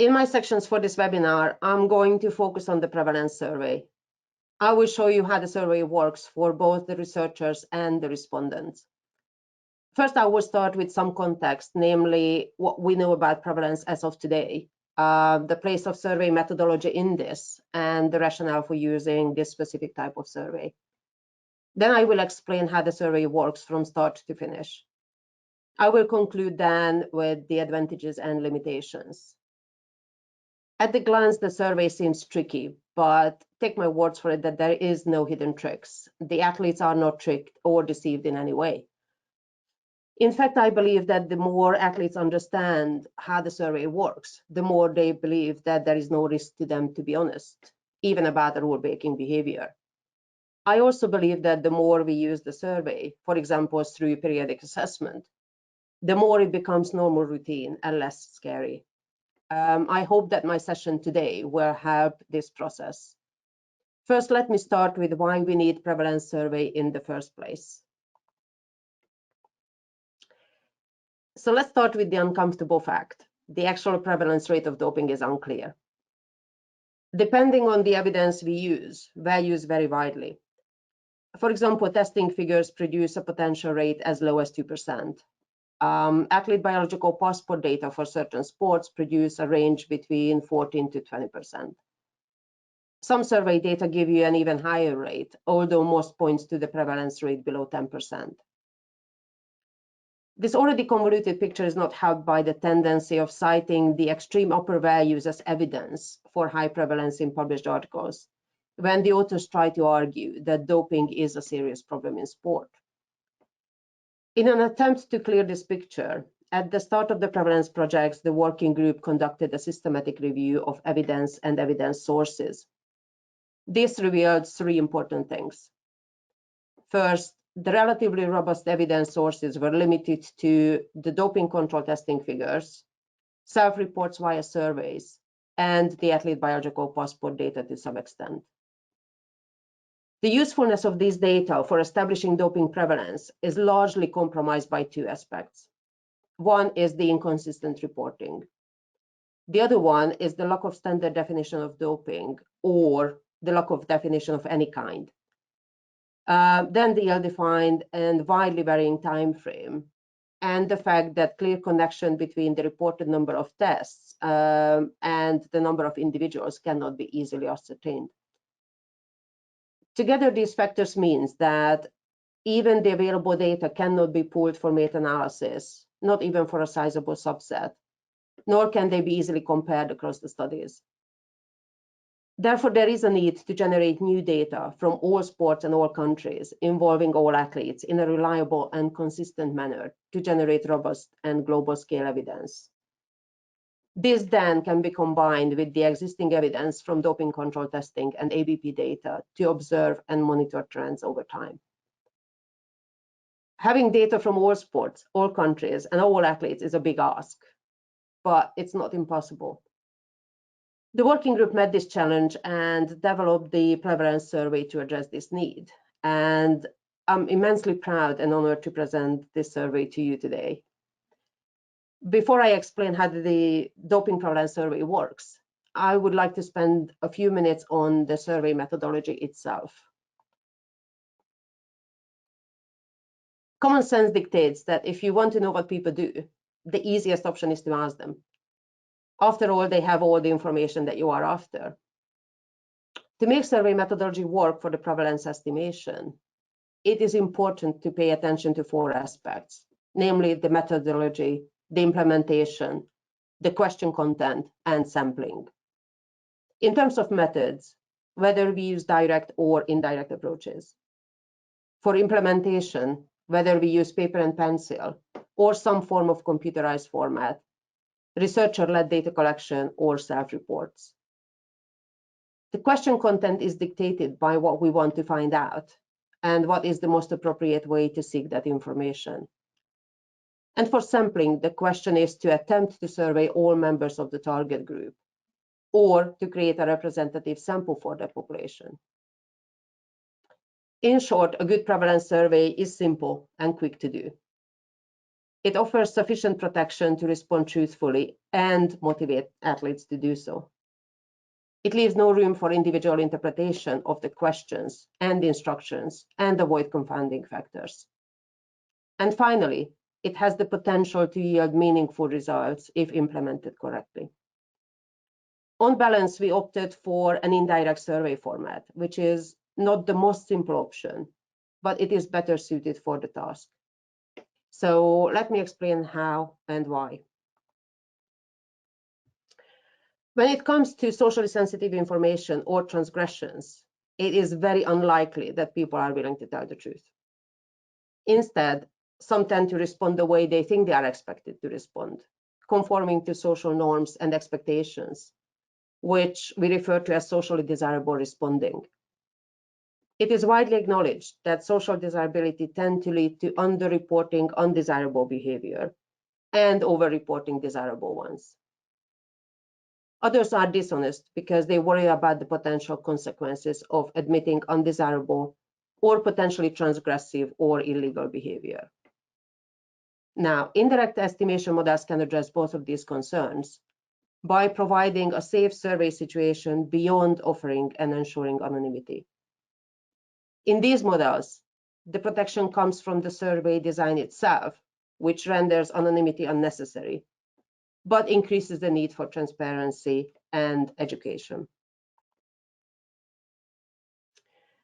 In my sections for this webinar, I'm going to focus on the prevalence survey. I will show you how the survey works for both the researchers and the respondents. First, I will start with some context, namely what we know about prevalence as of today, the place of survey methodology in this, and the rationale for using this specific type of survey. Then I will explain how the survey works from start to finish. I will conclude then with the advantages and limitations. At a glance, the survey seems tricky, but take my words for it that there is no hidden tricks. The athletes are not tricked or deceived in any way. In fact, I believe that the more athletes understand how the survey works, the more they believe that there is no risk to them to be honest, even about the rule-breaking behavior. I also believe that the more we use the survey, for example, through periodic assessment, the more it becomes normal routine and less scary. I hope that my session today will help this process. First, let me start with why we need prevalence survey in the first place. So let's start with the uncomfortable fact. The actual prevalence rate of doping is unclear. Depending on the evidence we use, values vary widely. For example, testing figures produce a potential rate as low as 2%. Athlete biological passport data for certain sports produce a range between 14 to 20%. Some survey data give you an even higher rate, although most points to the prevalence rate below 10%. This already convoluted picture is not helped by the tendency of citing the extreme upper values as evidence for high prevalence in published articles, when the authors try to argue that doping is a serious problem in sport. In an attempt to clear this picture, at the start of the prevalence projects, the working group conducted a systematic review of evidence and evidence sources. This revealed three important things. First, the relatively robust evidence sources were limited to the doping control testing figures, self-reports via surveys, and the athlete biological passport data to some extent. The usefulness of these data for establishing doping prevalence is largely compromised by two aspects. One is the inconsistent reporting. The other one is the lack of standard definition of doping or the lack of definition of any kind. Then the ill-defined and widely varying time frame, and the fact that clear connection between the reported number of tests and the number of individuals cannot be easily ascertained. Together, these factors means that even the available data cannot be pooled for meta-analysis, not even for a sizable subset, nor can they be easily compared across the studies. Therefore, there is a need to generate new data from all sports and all countries involving all athletes in a reliable and consistent manner to generate robust and global scale evidence. This then can be combined with the existing evidence from doping control testing and ABP data to observe and monitor trends over time. Having data from all sports, all countries, and all athletes is a big ask, but it's not impossible. The working group met this challenge and developed the prevalence survey to address this need. And I'm immensely proud and honored to present this survey to you today. Before I explain how the doping prevalence survey works, I would like to spend a few minutes on the survey methodology itself. Common sense dictates that if you want to know what people do, the easiest option is to ask them. After all, they have all the information that you are after. To make survey methodology work for the prevalence estimation, it is important to pay attention to four aspects, namely the methodology, the implementation, the question content, and sampling. In terms of methods, whether we use direct or indirect approaches. For implementation, whether we use paper and pencil or some form of computerized format, researcher-led data collection, or self-reports. The question content is dictated by what we want to find out and what is the most appropriate way to seek that information. And for sampling, the question is to attempt to survey all members of the target group or to create a representative sample for the population. In short, a good prevalence survey is simple and quick to do. It offers sufficient protection to respond truthfully and motivate athletes to do so. It leaves no room for individual interpretation of the questions and instructions and avoid confounding factors. And finally, it has the potential to yield meaningful results if implemented correctly. On balance, we opted for an indirect survey format, which is not the most simple option, but it is better suited for the task. So let me explain how and why. When it comes to socially sensitive information or transgressions, it is very unlikely that people are willing to tell the truth. Instead, some tend to respond the way they think they are expected to respond, conforming to social norms and expectations, which we refer to as socially desirable responding. It is widely acknowledged that social desirability tends to lead to underreporting undesirable behavior and overreporting desirable ones. Others are dishonest because they worry about the potential consequences of admitting undesirable or potentially transgressive or illegal behavior. Now, indirect estimation models can address both of these concerns by providing a safe survey situation beyond offering and ensuring anonymity. In these models, the protection comes from the survey design itself, which renders anonymity unnecessary, but increases the need for transparency and education.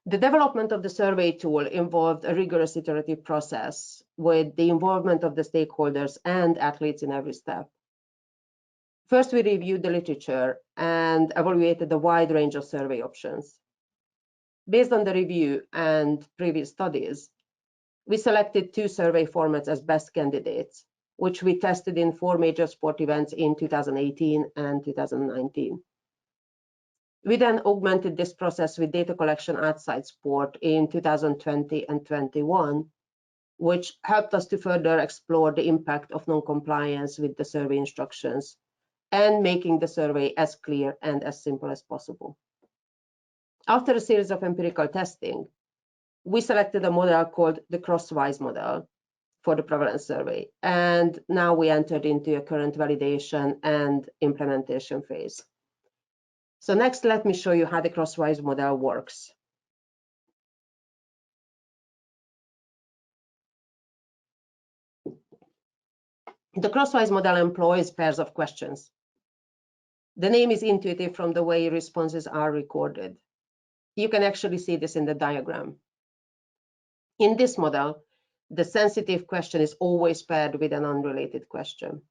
The development of the survey tool involved a rigorous iterative process with the involvement of the stakeholders and athletes in every step. First, we reviewed the literature and evaluated a wide range of survey options. Based on the review and previous studies, we selected 2 survey formats as best candidates, which we tested in 4 major sport events in 2018 and 2019. We then augmented this process with data collection outside sport in 2020 and 21, which helped us to further explore the impact of non-compliance with the survey instructions and making the survey as clear and as simple as possible. After a series of empirical testing, we selected a model called the crosswise model for the prevalence survey, and now we entered into a current validation and implementation phase. So next, let me show you how the crosswise model works. The crosswise model employs pairs of questions. The name is intuitive from the way responses are recorded. You can actually see this in the diagram. In this model, the sensitive question is always paired with an unrelated question.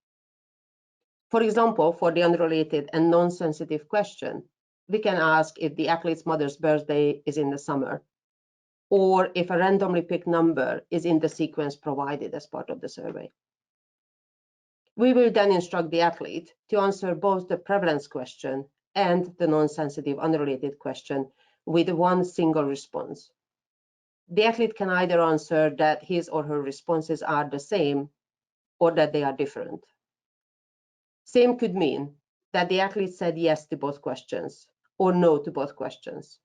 For example, for the unrelated and non-sensitive question, we can ask if the athlete's mother's birthday is in the summer, or if a randomly picked number is in the sequence provided as part of the survey. We will then instruct the athlete to answer both the prevalence question and the non-sensitive unrelated question with one single response. The athlete can either answer that his or her responses are the same or that they are different. Same could mean that the athlete said yes to both questions or no to both questions.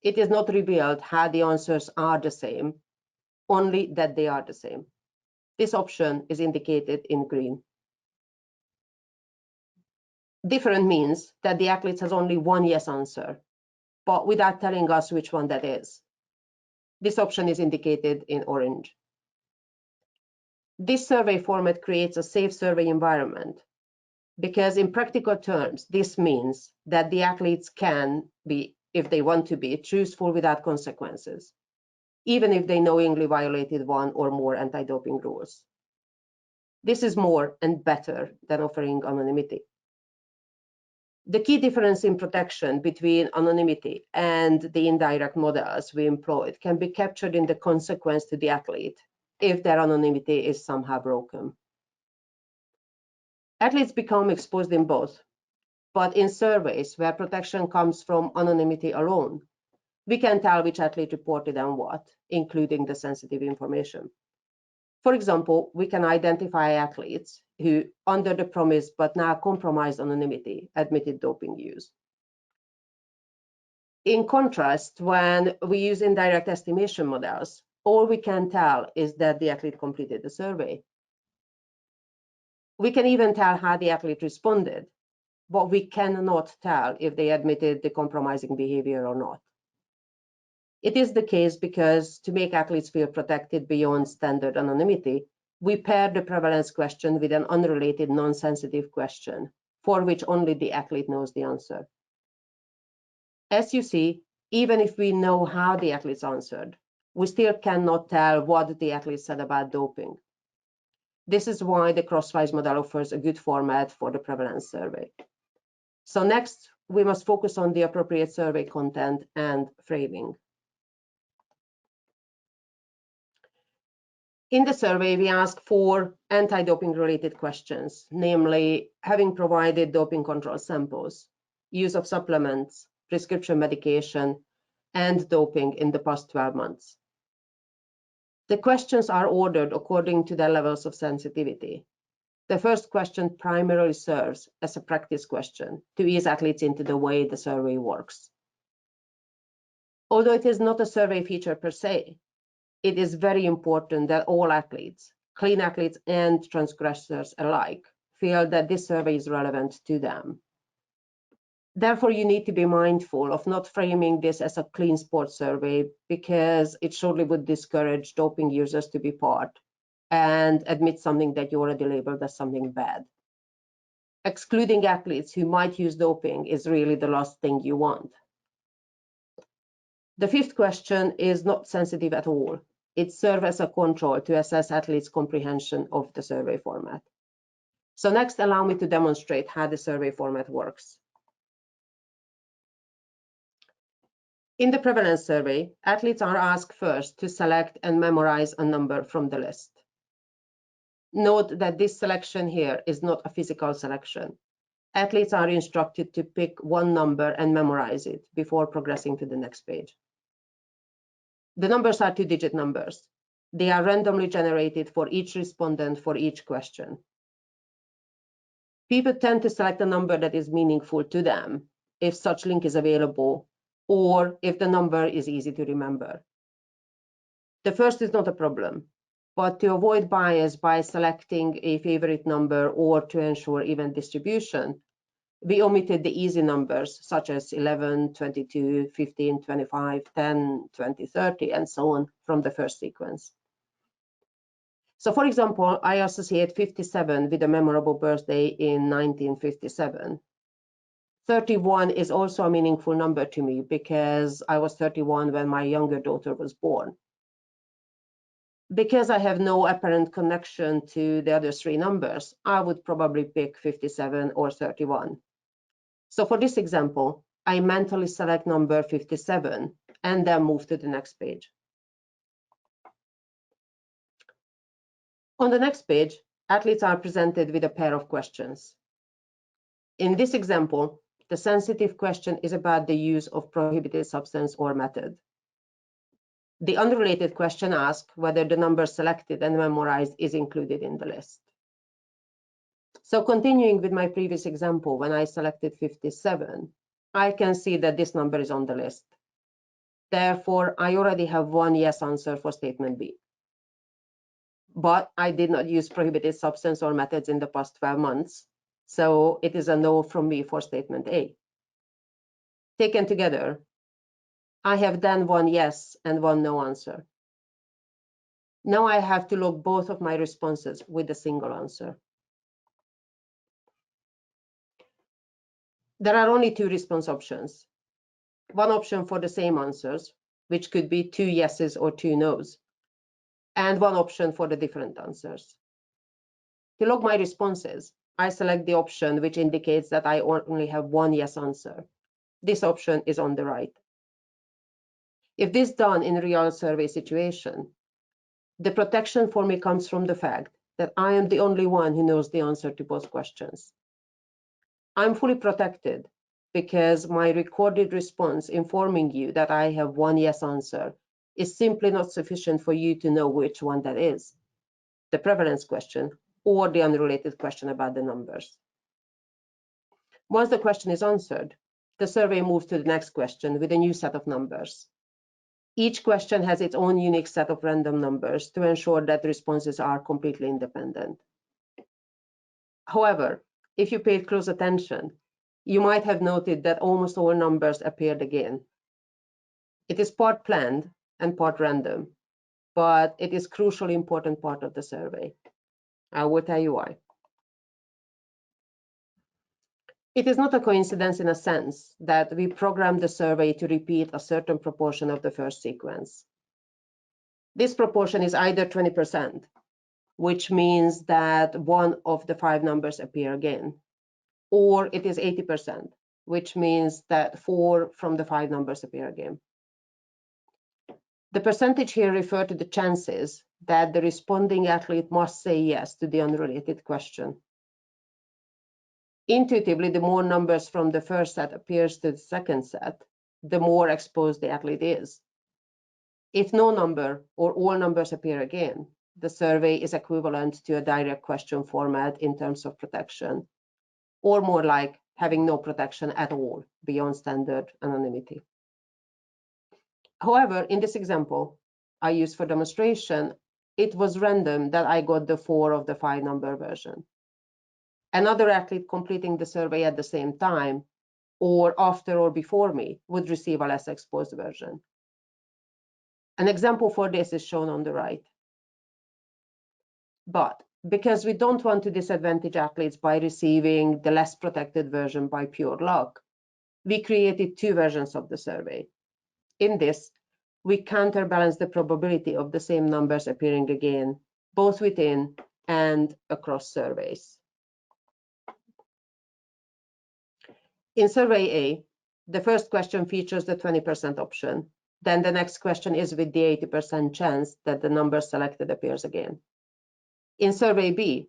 It is not revealed how the answers are the same, only that they are the same. This option is indicated in green. Different means that the athlete has only one yes answer, but without telling us which one that is. This option is indicated in orange. This survey format creates a safe survey environment because in practical terms, this means that the athletes can be, if they want to be, truthful without consequences, even if they knowingly violated one or more anti-doping rules. This is more and better than offering anonymity. The key difference in protection between anonymity and the indirect models we employed can be captured in the consequence to the athlete if their anonymity is somehow broken. Athletes become exposed in both, but in surveys where protection comes from anonymity alone, we can tell which athlete reported and what, including the sensitive information. For example, we can identify athletes who, under the promise but now compromised anonymity, admitted doping use. In contrast, when we use indirect estimation models, all we can tell is that the athlete completed the survey. We can even tell how the athlete responded, but we cannot tell if they admitted the compromising behavior or not. It is the case because to make athletes feel protected beyond standard anonymity, we pair the prevalence question with an unrelated, non-sensitive question, for which only the athlete knows the answer. As you see, even if we know how the athletes answered, we still cannot tell what the athlete said about doping. This is why the crosswise model offers a good format for the prevalence survey. So next, we must focus on the appropriate survey content and framing. In the survey, we ask 4 anti-doping related questions, namely having provided doping control samples, use of supplements, prescription medication, and doping in the past 12 months. The questions are ordered according to their levels of sensitivity. The first question primarily serves as a practice question to ease athletes into the way the survey works. Although it is not a survey feature per se, it is very important that all athletes, clean athletes and transgressors alike, feel that this survey is relevant to them. Therefore, you need to be mindful of not framing this as a clean sports survey, because it surely would discourage doping users to be part and admit something that you already labeled as something bad. Excluding athletes who might use doping is really the last thing you want. The fifth question is not sensitive at all. It serves as a control to assess athletes' comprehension of the survey format. So next, allow me to demonstrate how the survey format works. In the prevalence survey, athletes are asked first to select and memorize a number from the list. Note that this selection here is not a physical selection. Athletes are instructed to pick one number and memorize it before progressing to the next page. The numbers are 2-digit numbers. They are randomly generated for each respondent for each question. People tend to select a number that is meaningful to them, if such link is available, or if the number is easy to remember. The first is not a problem, but to avoid bias by selecting a favorite number or to ensure even distribution, we omitted the easy numbers such as 11, 22, 15, 25, 10, 20, 30, and so on from the first sequence. So for example, I associate 57 with a memorable birthday in 1957. 31 is also a meaningful number to me because I was 31 when my younger daughter was born. Because I have no apparent connection to the other 3 numbers, I would probably pick 57 or 31. So for this example, I mentally select number 57 and then move to the next page. On the next page, athletes are presented with a pair of questions. In this example, the sensitive question is about the use of prohibited substance or method. The unrelated question asks whether the number selected and memorized is included in the list. So continuing with my previous example, when I selected 57, I can see that this number is on the list. Therefore, I already have one yes answer for statement B. But I did not use prohibited substance or methods in the past 12 months, so it is a no from me for statement A. Taken together, I have then one yes and one no answer. Now I have to log both of my responses with a single answer. There are only 2 response options. One option for the same answers, which could be 2 yeses or 2 nos, and one option for the different answers. To log my responses, I select the option which indicates that I only have one yes answer. This option is on the right. If this is done in a real survey situation, the protection for me comes from the fact that I am the only one who knows the answer to both questions. I'm fully protected because my recorded response informing you that I have one yes answer is simply not sufficient for you to know which one that is, the prevalence question or the unrelated question about the numbers. Once the question is answered, the survey moves to the next question with a new set of numbers. Each question has its own unique set of random numbers to ensure that the responses are completely independent. However, if you paid close attention, you might have noted that almost all numbers appeared again. It is part planned and part random, but it is a crucially important part of the survey. I will tell you why. It is not a coincidence in a sense that we programmed the survey to repeat a certain proportion of the first sequence. This proportion is either 20%, which means that one of the 5 numbers appear again, or it is 80%, which means that 4 from the 5 numbers appear again. The percentage here refers to the chances that the responding athlete must say yes to the unrelated question. Intuitively, the more numbers from the first set appears to the second set, the more exposed the athlete is. If no number or all numbers appear again, the survey is equivalent to a direct question format in terms of protection, or more like having no protection at all beyond standard anonymity. However, in this example I used for demonstration, it was random that I got the 4 of the 5 number version. Another athlete completing the survey at the same time, or after or before me, would receive a less exposed version. An example for this is shown on the right. But because we don't want to disadvantage athletes by receiving the less protected version by pure luck, we created 2 versions of the survey. In this, we counterbalance the probability of the same numbers appearing again, both within and across surveys. In survey A, the first question features the 20% option. Then the next question is with the 80% chance that the number selected appears again. In survey B,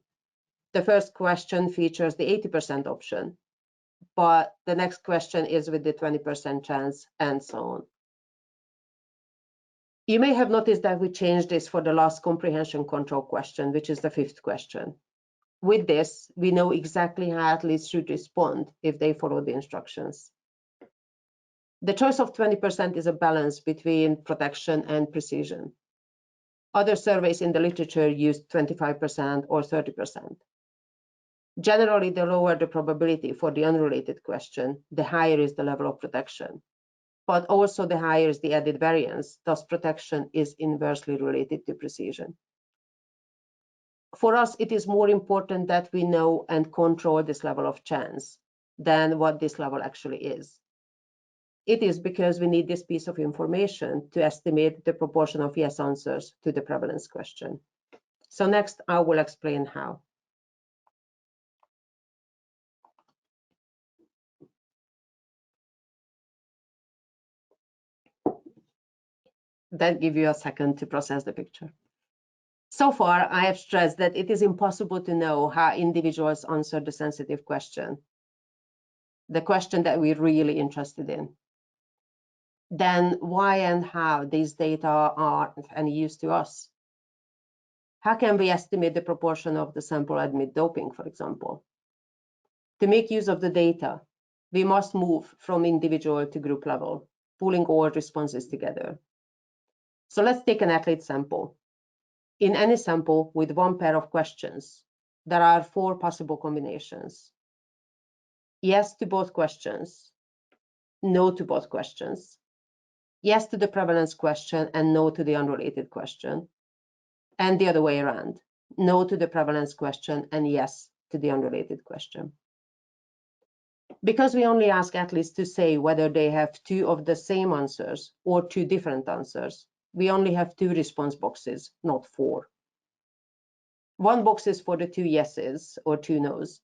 the first question features the 80% option, but the next question is with the 20% chance, and so on. You may have noticed that we changed this for the last comprehension control question, which is the 5th question. With this, we know exactly how athletes should respond if they follow the instructions. The choice of 20% is a balance between protection and precision. Other surveys in the literature use 25% or 30%. Generally, the lower the probability for the unrelated question, the higher is the level of protection. But also the higher is the added variance, thus protection is inversely related to precision. For us, it is more important that we know and control this level of chance than what this level actually is. It is because we need this piece of information to estimate the proportion of yes answers to the prevalence question. So next, I will explain how. That gives you a second to process the picture. So far, I have stressed that it is impossible to know how individuals answer the sensitive question, the question that we're really interested in. Then why and how these data are of any use to us? How can we estimate the proportion of the sample admit doping, for example? To make use of the data, we must move from individual to group level, pooling all responses together. So let's take an athlete sample. In any sample with one pair of questions, there are 4 possible combinations. Yes to both questions, no to both questions, yes to the prevalence question and no to the unrelated question, and the other way around, no to the prevalence question and yes to the unrelated question. Because we only ask athletes to say whether they have 2 of the same answers or 2 different answers, we only have 2 response boxes, not 4. One box is for the 2 yeses or 2 nos.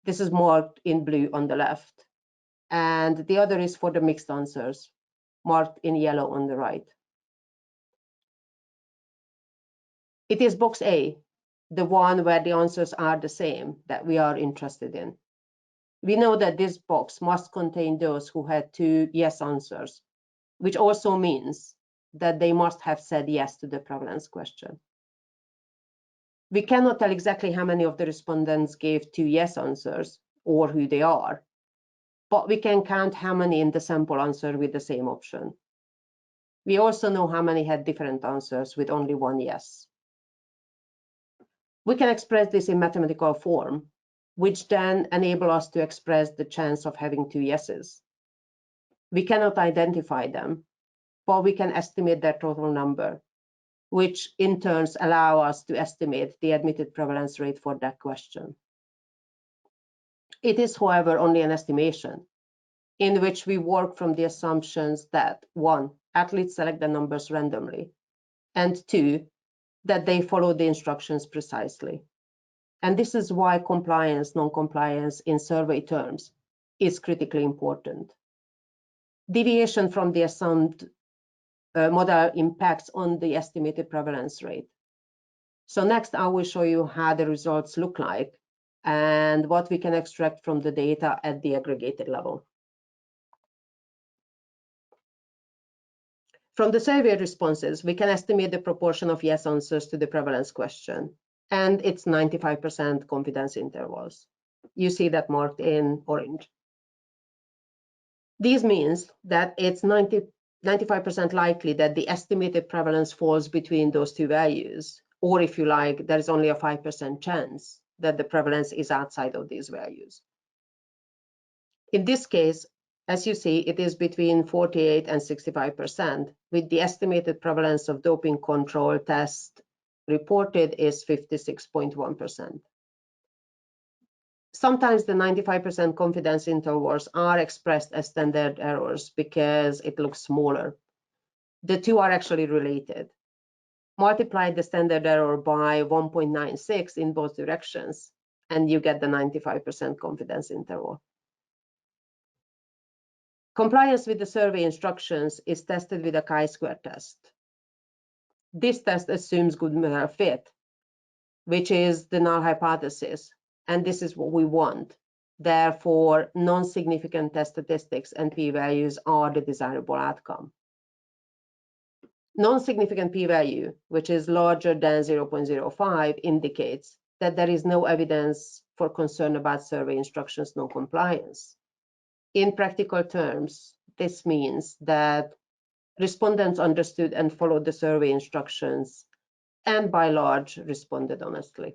This is marked in blue on the left. And the other is for the mixed answers, marked in yellow on the right. It is box A, the one where the answers are the same, that we are interested in. We know that this box must contain those who had 2 yes answers, which also means that they must have said yes to the prevalence question. We cannot tell exactly how many of the respondents gave 2 yes answers or who they are, but we can count how many in the sample answered with the same option. We also know how many had different answers with only 1 yes. We can express this in mathematical form which then enable us to express the chance of having 2 yeses. We cannot identify them, but we can estimate their total number, which in turn allow us to estimate the admitted prevalence rate for that question. It is, however, only an estimation in which we work from the assumptions that 1, athletes select the numbers randomly, and 2, that they follow the instructions precisely. And this is why compliance, non-compliance in survey terms is critically important. Deviation from the assumed model impacts on the estimated prevalence rate. So next, I will show you how the results look like and what we can extract from the data at the aggregated level. From the survey responses, we can estimate the proportion of yes answers to the prevalence question, and it's 95% confidence intervals. You see that marked in orange. This means that it's 95% likely that the estimated prevalence falls between those 2 values, or if you like, there is only a 5% chance that the prevalence is outside of these values. In this case, as you see, it is between 48 and 65%, with the estimated prevalence of doping control test reported is 56.1%. Sometimes the 95% confidence intervals are expressed as standard errors because it looks smaller. The two are actually related. Multiply the standard error by 1.96 in both directions, and you get the 95% confidence interval. Compliance with the survey instructions is tested with a chi-square test. This test assumes good model fit, which is the null hypothesis, and this is what we want. Therefore, non-significant test statistics and p-values are the desirable outcome. Non-significant p-value, which is larger than 0.05, indicates that there is no evidence for concern about survey instructions non-compliance. In practical terms, this means that respondents understood and followed the survey instructions and by large responded honestly.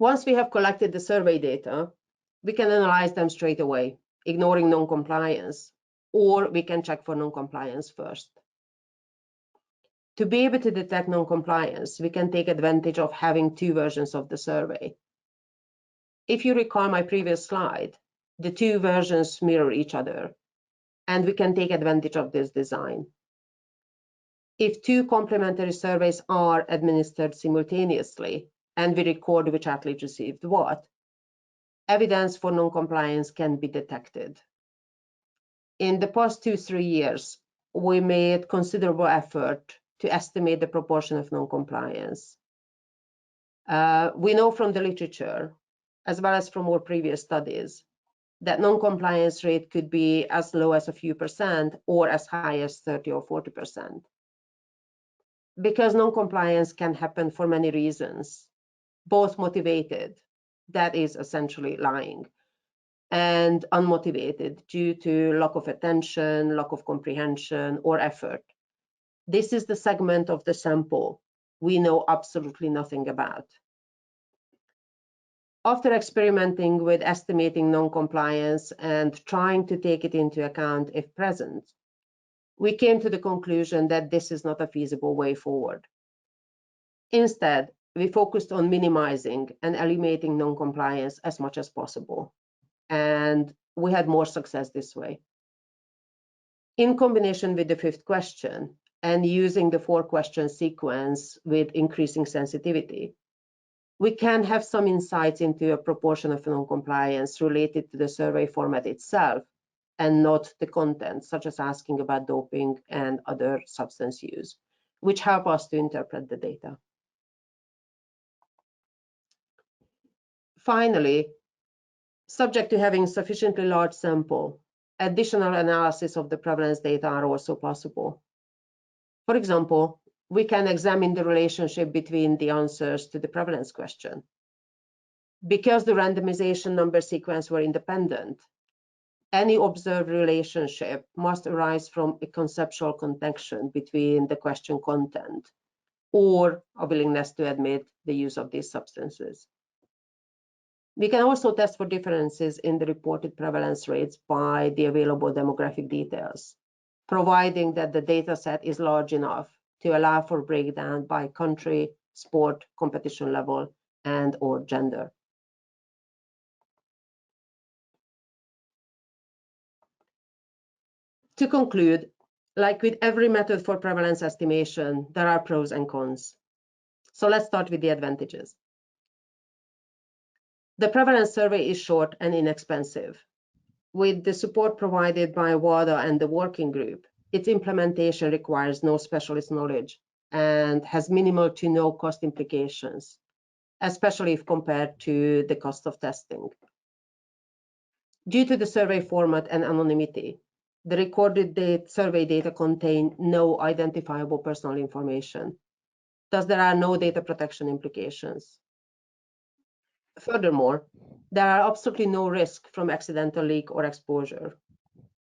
Once we have collected the survey data, we can analyze them straight away, ignoring non-compliance, or we can check for non-compliance first. To be able to detect non-compliance, we can take advantage of having 2 versions of the survey. If you recall my previous slide, the 2 versions mirror each other, and we can take advantage of this design. If 2 complementary surveys are administered simultaneously, and we record which athlete received what, evidence for non-compliance can be detected. In the past 2-3 years, we made considerable effort to estimate the proportion of non-compliance. We know from the literature, as well as from our previous studies, that non-compliance rate could be as low as a few percent or as high as 30 or 40%. Because non-compliance can happen for many reasons, both motivated, that is essentially lying, and unmotivated due to lack of attention, lack of comprehension, or effort. This is the segment of the sample we know absolutely nothing about. After experimenting with estimating non-compliance and trying to take it into account if present, we came to the conclusion that this is not a feasible way forward. Instead, we focused on minimizing and eliminating non-compliance as much as possible, and we had more success this way. In combination with the 5th question and using the 4-question sequence with increasing sensitivity, we can have some insights into a proportion of non-compliance related to the survey format itself and not the content, such as asking about doping and other substance use, which help us to interpret the data. Finally, subject to having sufficiently large sample, additional analysis of the prevalence data are also possible. For example, we can examine the relationship between the answers to the prevalence question. Because the randomization number sequence were independent, any observed relationship must arise from a conceptual connection between the question content or a willingness to admit the use of these substances. We can also test for differences in the reported prevalence rates by the available demographic details, providing that the data set is large enough to allow for breakdown by country, sport, competition level, and/or gender. To conclude, like with every method for prevalence estimation, there are pros and cons. So let's start with the advantages. The prevalence survey is short and inexpensive. With the support provided by WADA and the working group, its implementation requires no specialist knowledge and has minimal to no cost implications, especially if compared to the cost of testing. Due to the survey format and anonymity, the recorded survey data contain no identifiable personal information. Thus, there are no data protection implications. Furthermore, there are absolutely no risk from accidental leak or exposure.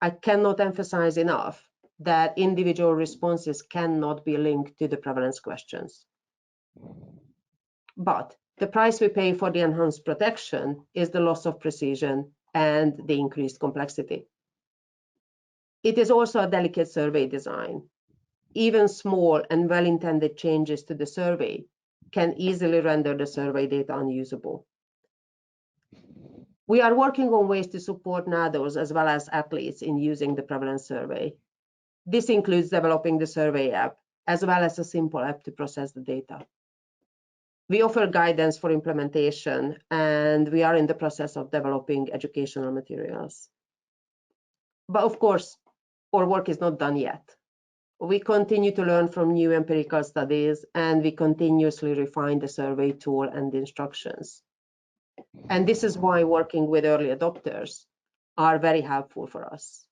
I cannot emphasize enough that individual responses cannot be linked to the prevalence questions. But the price we pay for the enhanced protection is the loss of precision and the increased complexity. It is also a delicate survey design. Even small and well-intended changes to the survey can easily render the survey data unusable. We are working on ways to support NADOs as well as athletes in using the prevalence survey. This includes developing the survey app, as well as a simple app to process the data. We offer guidance for implementation, and we are in the process of developing educational materials. But of course, our work is not done yet. We continue to learn from new empirical studies, and we continuously refine the survey tool and the instructions. And this is why working with early adopters are very helpful for us.